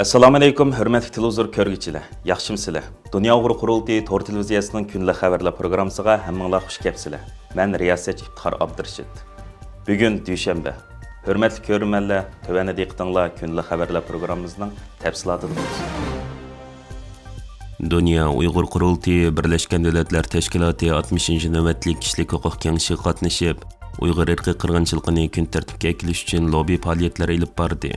Assalomu alaykum, hurmatli televizor ko'rguvchilar. Yaxshimsizlar? Dunyo Uyg'ur qurultiyi Tor televiziyasining kunlik xabarlar programmasiga hammanglar xush kelibsizlar. Men riyosatchi Iftixor Abdurashid. Bugun dushanba. Hurmatli ko'rmanlar, tövəndə diqqətinizlər kunlik xabarlar programmamızın təfsilatını bilsin. Dünya Uyghur Qurultayı Birleşken Devletler Teşkilatı 60. növbətlik kişilik hüquq kengişiga qatnashib, Uyghur irqi qirg'inchiligini kun tartibga kelish uchun lobby faoliyatlari olib bordi.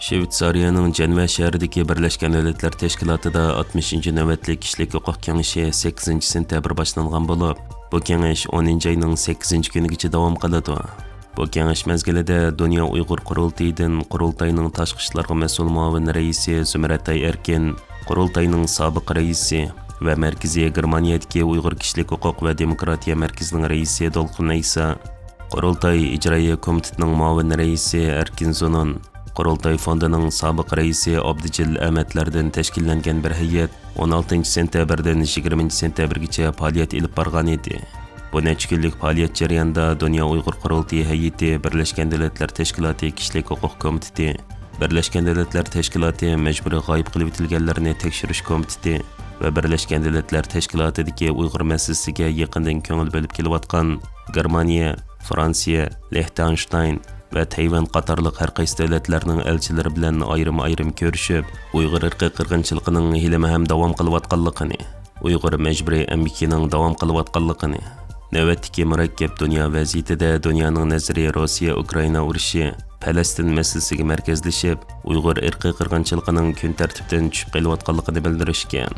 Shvetsariyaning Jenva shahridagi Birleşken Devletler Teşkilatıda 60. növbətlik kişilik hüquq kengishi 8 sentabr boshlangan bo'lib, bu kengish 10 ayning 8 kunigacha davom qiladi. Bu kengish mezgilida Dünya Uyghur Qurultayidan Qurultayning tashqi ishlarga mas'ul muavin raisi Zumratay Erkin, Qurultayning sobiq raisi va Markaziy Germaniyadagi Uyg'ur kishilik huquq va demokratiya markazining raisi Dolqin Aysa, Qurultay ijroiya komitetining muavin raisi Erkin Zunun, Qurultay fondining sobiq raisi Abdijil Ahmadlardan tashkillangan bir hay'at 16 sentabrdan 20 sentabrgacha faoliyat olib borgan edi. Bu necha kunlik faoliyat jarayonida Dünya Uyg'ur Qurultayi hay'ati, Birleşken Devletler Teşkilatı Kishilik huquq komiteti, Birleşken Devletler Teşkilatı Mecburi g'oyib qilib etilganlarni tekshirish komiteti va Birleşken Devletler Teşkilatıdagi Uyg'ur masalasiga yaqindan ko'ngil bo'lib kelayotgan Germaniya, Fransiya, Liechtenstein va Tayvan qatorliq har qaysi davlatlarning elchilari bilan ayrim ko'rishib, Uyg'ur irqi qirg'inchiligining hali ham davom qilayotganligini, Uyg'ur majburiy emgikining davom qilayotganligini, navbatdagi murakkab dunyo vaziyatida dunyoning nazari Rossiya Ukraina urushi, Falastin masalasiga markazlashib, Uyg'ur irqi qirg'inchiligining kun tartibdan tushib kelayotganligini bildirishgan.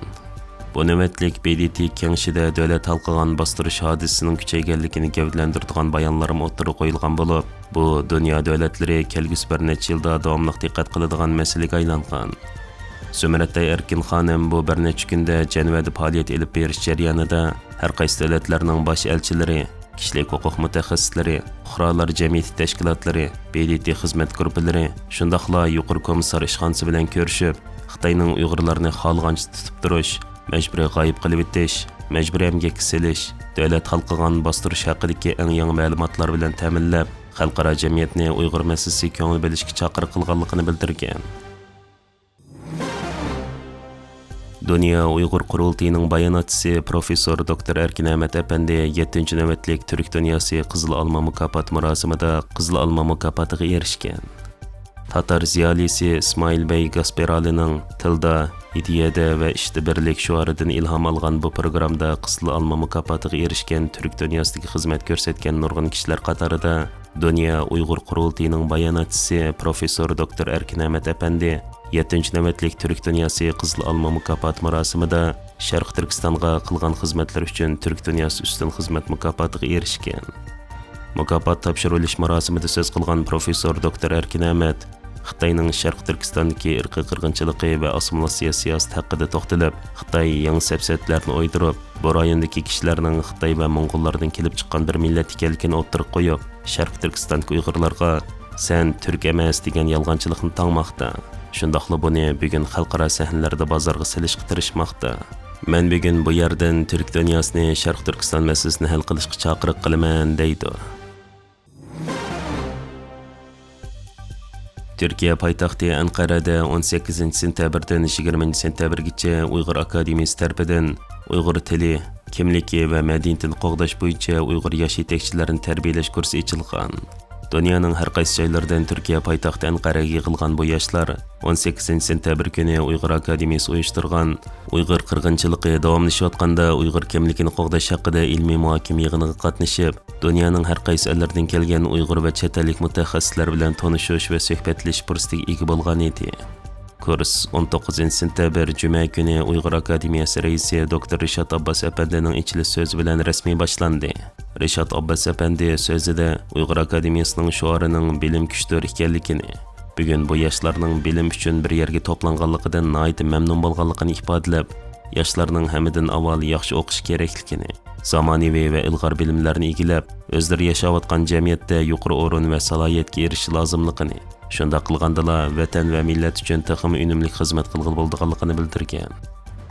Bu navbatlik BDT kengashida davlat talqigan bostirish hodisasining kuchayganligini gavdalantiradigan bayonlar o'tirib qo'yilgan bo'lib, bu dunyo davlatlari kelgusi bir necha yilda davomli diqqat qiladigan masalaga aylangan. Zumratay Erkin xonim bu bir necha kunda Jenvada faoliyat olib berish jarayonida har qaysi davlatlarning bosh elchilari, kishilik huquq mutaxassislari, fuqarolar jamiyati tashkilotlari, BDT xizmat guruhlari, shundaqla yuqori komissar ishxonasi bilan ko'rishib, Xitoyning Uyg'urlarni xohlagancha tutib turish, majburiy g'oyib qilib etish, majburiy emgakka selish, davlat xalqigan bostirish haqidagi eng yangi ma'lumotlar bilan ta'minlab, xalqaro jamiyatni Uyg'ur masalasiga ko'ngil bo'lishga chaqiriq qilganligini bildirgan. Dünya Uyg'ur Qurultayining bayonotchisi Professor Dr. Erkin Ahmad Apandi 7. navbatlik Türk Dünyası Qizil Alma mukofoti marosimida Qizil Alma mukofotiga erishgan. Tatar ziyolisi İsmail Bey Gasperalining tilda, ideyada va ishda birlik shuaridan ilhom olgan bu programda Qizil Alma mukofotiga erishgan Türk dunyosidagi xizmat ko'rsatgan nurg'un kishilar qatorida Dünya Uyg'ur Qurultayining bayonotchisi Professor Dr. Erkin Ahmad Apandi 7. navbatlik Türk Dünyası Qizil Alma mukofoti marosimida Sharq Turkistonga qilgan xizmatlar uchun Türk Dünyası ustun xizmat mukofotiga erishgan. Mukofot topshirilish marosimida so'z qilgan Professor Dr. Erkin Ahmad Xitoyning Sharq Turkistondagi irqiy qirg'inchiligi va assimilyatsiya siyosati haqida to'xtalib, Xitoy yangi siyosatlarni o'ydirib, bu rayondagi kishilarning Xitoy va Mo'ng'ullardan kelib chiqqan bir millat ekanligini o'ttirib qo'yib, Sharq Turkistondagi Uyg'urlarga "Sen turk emas" degan yolg'onchilikni tangmoqda. Shundaqla buni bugun xalqaro sahnalarda bozorga silishga tirishmoqda. Men bugun bu yerdan Turk dunyosini Sharq Turkiston masalasini hal qilishga chaqiriq qilaman deydi. Türkiye poytaxti Anqarada 18 sentabrdan 20 sentabrgacha Uyg'ur akademiyasi tarafidan Uyg'ur tili, kimligi va madaniyatini qo'g'dash bo'yicha Uyg'ur yosh yetakchilarini tarbiyalash kursi ochilgan. Dunyoning har qaysi joylaridan Turkiya poytaxti Anqaraga yig'ilgan bu yoshlar 18 sentabr kuni Uyg'ur akademiyasi uyushtirgan Uyg'ur qirg'inchiligi davomlashayotganda Uyg'ur kimligini qo'g'dash haqida ilmiy muhokama yig'iniga qatnashib, dunyoning har qaysi ellaridan kelgan Uyg'ur va chet ellik mutaxassislar bilan tanishish va suhbatlashish fursatiga ega bo'lgan edi. Kurs 19 sentabr juma kuni Uyg'ur akademiyasi raisi Dr. Rishod Abbas Apandining ichilish so'zi bilan rasmiy boshlandi. Rishod Abbas Apandi so'zida Uyg'ur akademiyasining shuarining bilim kuchdir ekanligini, bugun bu yoshlarning bilim uchun bir yerga to'planganligidan nihoyat mamnun bo'lganligini ifodalab, yoshlarning hamidan avval yaxshi o'qish kerakligini, zamonaviy va ilg'or bilimlarni egallab, o'zlari yashayotgan jamiyatda yuqori o'rin va salohiyatga erishish lozimligini, shunda qilgandala vatan va millat uchun taxmi unumli xizmat qilgan bo'lganligini bildirgan.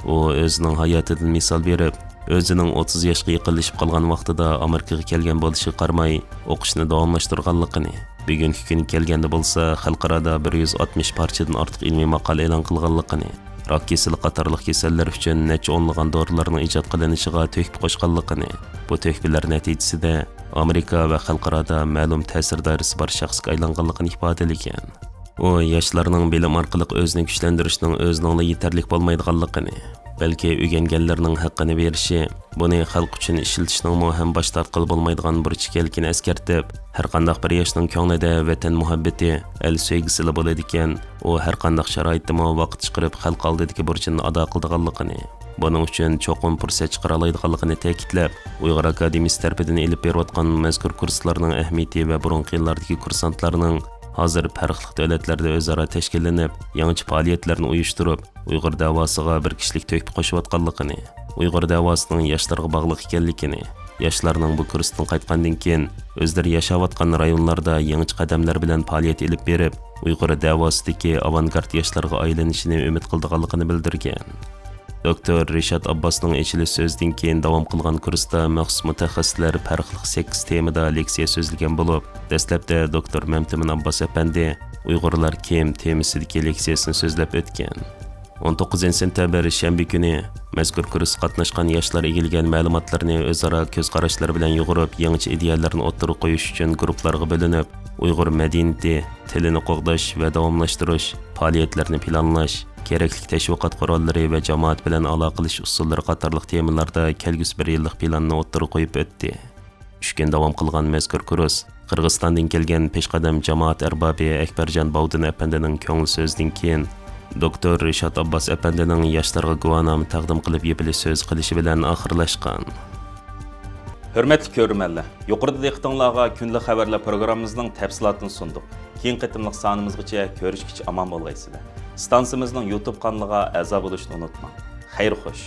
U o'zining hayotidan misol berib, o'zining 30 yoshga yaqinlashib qolgan vaqtida Amerikaga kelgan bo'lishiga qaramay, o'qishni davomlashtirganligini, bugungi kun kelganda bo'lsa xalqarada 160 parchadan ortiq ilmiy maqola e'lon qilganligini, rak kasali qatorliq kasallar uchun necha o'nlagan dorilarning ijod qilinishiga töhfa qo'shganligini, bu töhfalar natijasida Amerika va xalqarada ma'lum ta'sir doirasi bor shaxsga aylanganligini ifodalagan. U yoshlarning bilim orqali o'zini kuchlantirishning o'zining yetarli bo'lmaydiganligini, balki o'rganganlarning haqqini berishi, buni xalq uchun ishlatishning ham bosh tortqil bo'lmaydigan burch ekanligini eskartib, har qanday bir yoshning ko'nglida vatan muhabbati, el sevgisi bo'ladi ekan, u har qanday sharoitda vaqt chiqarib xalq oldidagi burchini ado qilganligini, buning uchun cho'qim fursat chiqara oladiganligini ta'kidlab, Uyg'ur akademiyasi tomonidan elib berayotgan mazkur kurslarning ahamiyati va burungi yillardagi kursantlarning hozir farqli davlatlarda o'zaro tashkillanib, yangi faoliyatlarni uyushtirib, Uyg'ur davosiga bir kishilik töhfa qo'shayotganligini, Uyg'ur davosining yoshlarga bog'liq ekanligini, yoshlarning bu kursdan qaytgandan keyin o'zlari yashayotgan rayonlarda yangi qadamlar bilan faoliyat olib berib, Uyg'ur davosidagi avangard yoshlarga aylanishini umid qilganligini bildirgan. Doktor Rishad Abbosning ochilish so'zidan keyin davom qilgan kursda maxsus mutaxassislar farqli 8 temada leksiya so'zlagan bo'lib, dastlabda doktor Mamtimin Abbos apandi Uyg'urlar kim temasidagi leksiyasini so'zlab o'tgan. 19 sentabr shanba kuni mazkur kursga qatnashgan yoshlar egilgan ma'lumotlarni o'zaro ko'z qarashlar bilan yug'urib, yangi ideyalarni o'ttirib qo'yish uchun guruhlarga bo'linib, Uyg'ur madaniyati, tilini qo'g'dash va davomlashtirish, faoliyatlarni planlash, kerakli tashviqot qurollari va jamoat bilan aloqa qilish usullari qatorliq temalarda kelgusi bir yillik planni o'ttirib qo'yib o'tdi. 3 kun davom qilgan mazkur kurs Qirg'izistondan kelgan peshqadam jamoat arbobi Akbarjon Bovdin apandining ko'ngil so'zidan keyin Doktor Rishad Abbos apandining yoshlarga guvohnoma taqdim qilib yepilish so'z qilishi bilan oxirlashgan. Hürmetli körürmenler, yuqorida diqqatingizga kunlik xabarlar programmamizning tafsilotini sunduq. Keyingi qitimliq sonimizgacha ko'rishguncha omon bo'lgaysizlar. Stansimizning YouTube kanaliga a'zo bo'lishni unutmang. Xayr xo'sh.